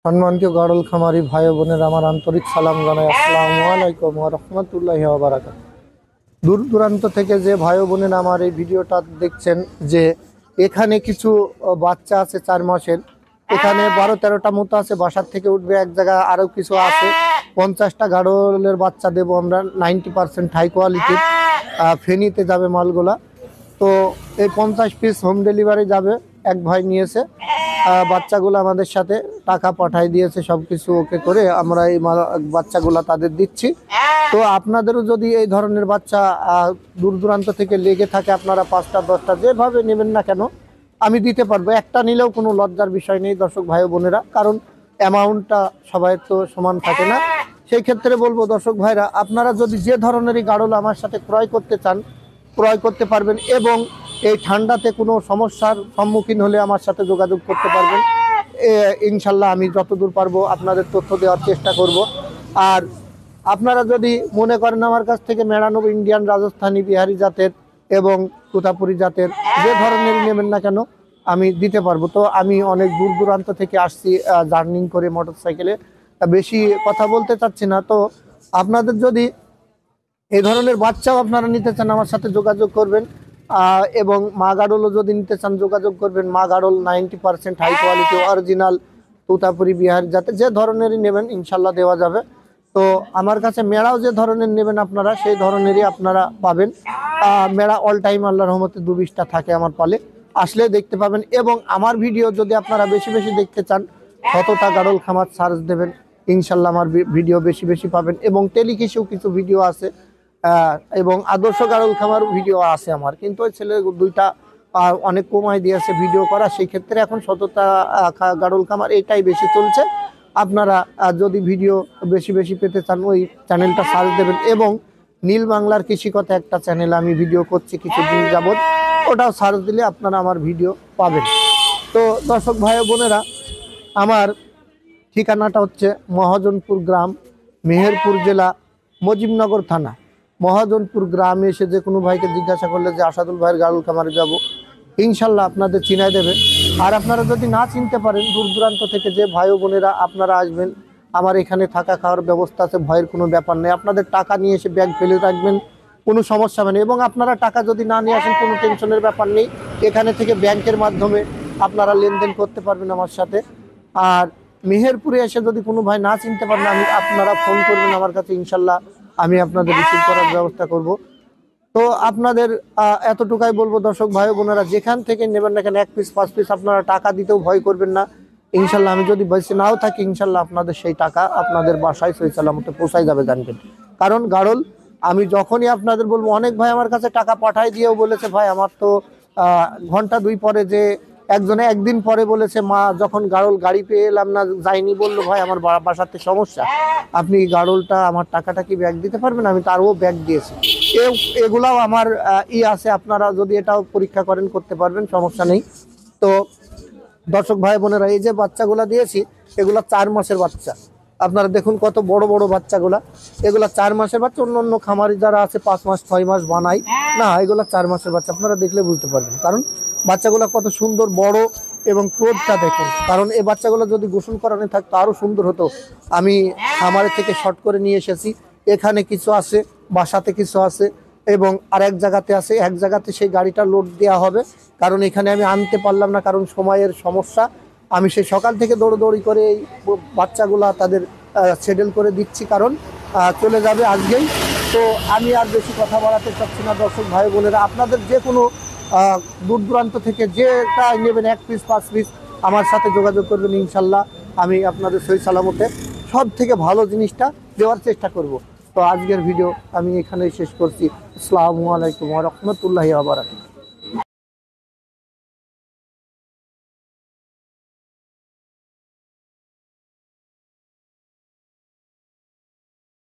সম্মানিত গাড়ল খামারি ভাই বোনের আমার আন্তরিক সালাম জানাই। আসসালামু আলাইকুম ওয়া রাহমাতুল্লাহি ওয়া বারাকাতুহু। দূর দূরান্ত থেকে যে ভাই বোনের আমার এই ভিডিওটা দেখছেন, যে এখানে কিছু বাচ্চা আছে 4 মাসের, এখানে 12-13টা মতো আছে, বাসার থেকে উঠবে এক জায়গায় আরও কিছু আছে। 50টা গাড়লের বাচ্চা দেবো আমরা, 90% হাই কোয়ালিটির। ফেনীতে যাবে মালগুলা। তো এই 50 পিস হোম ডেলিভারি যাবে। এক ভাই নিয়েছে বাচ্চাগুলো, আমাদের সাথে টাকা পাঠাই দিয়েছে, সব কিছু ওকে করে আমরা এই বাচ্চাগুলো তাদের দিচ্ছি। তো আপনাদেরও যদি এই ধরনের বাচ্চা দূর দূরান্ত থেকে লেগে থাকে, আপনারা 5টা 10টা যেভাবে নেবেন না কেন আমি দিতে পারবো। একটা নিলেও কোনো লজ্জার বিষয় নেই দর্শক ভাই বোনেরা, কারণ অ্যামাউন্টটা সবাই তো সমান থাকে না। সেই ক্ষেত্রে বলবো দর্শক ভাইরা, আপনারা যদি যে ধরনেরই গাড়ল আমার সাথে ক্রয় করতে চান ক্রয় করতে পারবেন, এবং এই ঠান্ডাতে কোনো সমস্যার সম্মুখীন হলে আমার সাথে যোগাযোগ করতে পারবেন। ইনশাল্লাহ আমি যতদূর পারবো আপনাদের তথ্য দেওয়ার চেষ্টা করব। আর আপনারা যদি মনে করেন আমার কাছ থেকে মেড়ানো ইন্ডিয়ান, রাজস্থানী, বিহারি জাতের এবং তোতাপুরি জাতের যে ধরনের নেবেন না কেন আমি দিতে পারবো। তো আমি অনেক দূর দূরান্ত থেকে আসছি জার্নিং করে মোটরসাইকেলে, বেশি কথা বলতে চাচ্ছি না। তো আপনাদের যদি এই ধরনের বাচ্চাও আপনারা নিতে চান আমার সাথে যোগাযোগ করবেন, এবং মা গাড়লও যদি নিতে চান যোগাযোগ করবেন। মা গাড়ল 90% হাই কোয়ালিটি অরিজিনাল তোতাপুরি বিহারি যাতে যে ধরনেরই নেবেন ইনশাল্লাহ দেওয়া যাবে। তো আমার কাছে মেড়াও যে ধরনের নেবেন আপনারা সেই ধরনেরই আপনারা পাবেন। মেড়া অল টাইম আল্লাহর রহমতে 2-20টা থাকে আমার পালে, আসলে দেখতে পাবেন। এবং আমার ভিডিও যদি আপনারা বেশি বেশি দেখতে চান, শতটা গাড়ল খামার সার্চ দেবেন, ইনশাল্লাহ আমার ভিডিও বেশি বেশি পাবেন। এবং টেলিকিসেও কিছু ভিডিও আছে, এবং আদর্শ গাড়ল খামার ভিডিও আছে আমার, কিন্তু ওই ছেলে দুইটা অনেক কমাই দিয়েছে ভিডিও করা। সেই ক্ষেত্রে এখন শতটা গাড়ল খামার এটাই বেশি চলছে। আপনারা যদি ভিডিও বেশি বেশি পেতে চান ওই চ্যানেলটা সার্চ দেবেন। এবং নীল বাংলার কৃষিকথা একটা চ্যানেল আমি ভিডিও করছি কিছুদিন যাবৎ, ওটাও সার্চ দিলে আপনারা আমার ভিডিও পাবেন। তো দর্শক ভাই বোনেরা, আমার ঠিকানাটা হচ্ছে মহাজনপুর গ্রাম, মেহেরপুর জেলা, মজিবনগর থানা। মহাজনপুর গ্রামে এসে যে কোনো ভাইকে জিজ্ঞাসা করলে যে আসাদুল ভাইয়ের গাড়ল খামারে যাব, ইনশাল্লাহ আপনাদের চিনাই দেবে। আর আপনারা যদি না চিনতে পারেন, দূর দূরান্ত থেকে যে ভাই বোনেরা আপনারা আসবেন, আমার এখানে থাকা খাওয়ার ব্যবস্থা আছে, ভয়ের কোনো ব্যাপার নেই। আপনাদের টাকা নিয়ে এসে ব্যাগ ফেলে রাখবেন, কোনো সমস্যা নেই। এবং আপনারা টাকা যদি না নিয়ে আসেন কোনো টেনশনের ব্যাপার নেই, এখানে থেকে ব্যাংকের মাধ্যমে আপনারা লেনদেন করতে পারবেন আমার সাথে। আর মেহেরপুরে এসে যদি কোনো ভাই না চিনতে পারেন, আপনারা ফোন করবেন আমার কাছে, ইনশাল্লাহ আমি আপনাদের রিসিভ করার ব্যবস্থা করব। তো আপনাদের এতটুকাই বলবো দর্শক ভাই বোনেরা, যেখান থেকে নেবেন না কেন 1 পিস 5 পিস আপনারা টাকা দিতেও ভয় করবেন না। ইনশাল্লাহ আমি যদি বেঁচে নাও থাকি, ইনশাল্লাহ আপনাদের সেই টাকা আপনাদের বাসায় সই সালামতে পৌঁছাই যাবে, জানবেন। কারণ গাড়ল আমি যখনই আপনাদের বলবো, অনেক ভাই আমার কাছে টাকা পাঠাই দিয়েও বলেছে ভাই আমার তো ঘন্টা 2 পরে, যে একজনে একদিন পরে বলেছে মা যখন গাড়ল গাড়ি পেয়ে এলাম না যাইনি, বললো ভাই আমার বাসাতে সমস্যা, আপনি গাড়লটা আমার টাকাটা কি ব্যাগ দিতে পারবেন? আমি তারও ব্যাগ দিয়েছি। এগুলাও আমার আছে, আপনারা যদি এটাও পরীক্ষা করেন করতে পারবেন, সমস্যা নেই। তো দর্শক ভাই বোনেরা, এই যে বাচ্চাগুলা দিয়েছি এগুলা 4 মাসের বাচ্চা। আপনারা দেখুন কত বড় বড় বাচ্চাগুলা, এগুলা 4 মাসের বাচ্চা। অন্য অন্য খামারি যারা আছে 5 মাস 6 মাস বানাই না, এগুলা 4 মাসের বাচ্চা। আপনারা দেখলে বুঝতে পারবেন, কারণ বাচ্চাগুলা কত সুন্দর বড়, এবং ক্রোধটা দেখুন। কারণ এই বাচ্চাগুলো যদি গোসল করানো থাকতো আরো সুন্দর হতো। আমি খামারের থেকে শর্ট করে নিয়ে এসেছি। এখানে কিছু আছে, বাসাতে কিছু আছে, এবং আরেক জায়গাতে আছে। এক জায়গাতে সেই গাড়িটা লোড দেওয়া হবে, কারণ এখানে আমি আনতে পারলাম না, কারণ সময়ের সমস্যা। আমি সেই সকাল থেকে দৌড়দৌড়ি করে এই বাচ্চাগুলা তাদের সেটেল করে দিচ্ছি, কারণ চলে যাবে আজকেই। তো আমি আর বেশি কথা বাড়াতে চাচ্ছি না দর্শক ভাই বোনেরা, আপনাদের যে কোনো দূর দূরান্ত থেকে যেটা নেবেন 1 পিস 5 পিস আমার সাথে যোগাযোগ করবেন, ইনশাল্লাহ আমি আপনাদের সহি সালামতে সব থেকে ভালো জিনিসটা দেওয়ার চেষ্টা করব। তো আজকের ভিডিও আমি এখানেই শেষ করছি। আসসালামু আলাইকুম ওয়া রাহমাতুল্লাহি ওয়া বারাকাতুহু।